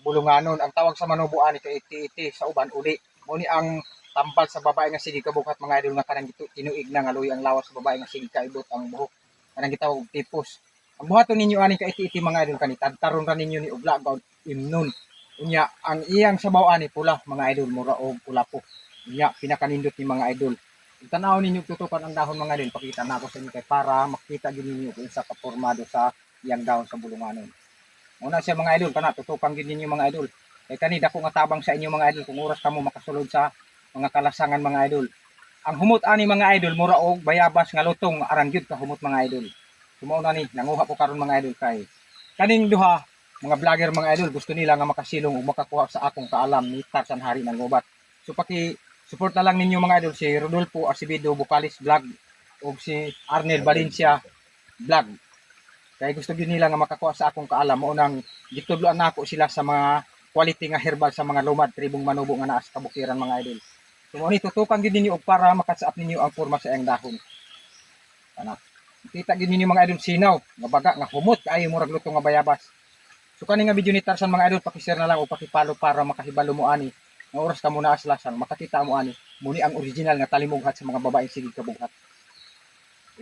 bulunganon. Ang tawag sa manubuan ito iti sa uban uli. Muni ang tambal sa babae nga sige kabukat mga idol nga kanang tinuig na nga luy ang lawas sa babae nga sige kaibot ang buhok. Kanang gitawag tipos. Ang buhaton ninyo ani ka iti mga idol kani tantaron ra ninyo ni ugla gaud imnon. Unya ang iyang sabaw ani pula mga idol mura og pula po. Unya pinakanindot ni mga idol. Tanaw ninyo tutukan ang dahon mga idol pakita na ako sa inyo kay para makita gyud ninyo kung sa kapormado sa iyang dahon sa bulunganon. Una siya mga idol kana tutukan gyud ninyo mga idol. Kay kani dako nga tabang sa inyo mga idol kung oras kamo makasulod sa mga kalasangan mga idol. Ang humot ani mga idol mura og bayabas nga lutong arang gyud ka humot mga idol. Sumo na ni nanguha ko karon mga idol kay kaning duha mga vlogger mga idol gusto nila nga makasilong ug makakuha sa akong kaalam ni Tarzan Hari ng Gubat. So support na lang ninyo mga idol si Rodolfo Acevedo Bucalis Vlog ug si Arnel Valencia Vlog. Kaya gusto gyud nila nga makakuha sa akong kaalam mo nang gitudloan nako sila sa mga quality nga herbal sa mga lumad tribong manubo nga naa sa kabukiran mga idol. So mo ni tutukan gyud ninyo og para makatsaap ninyo ang porma sa iyang dahon. Ana. Kita gyud ninyo mga idol sinaw, nga baga nga humot kaayo murag lutong nga bayabas. So kani nga video ni Tarzan mga idol paki-share na lang o paki-follow para makahibalo mo ani. Nga oras ka muna aslasan makakita mo ani. Muni ang original nga talimughat sa mga babaeng sige kabuhat.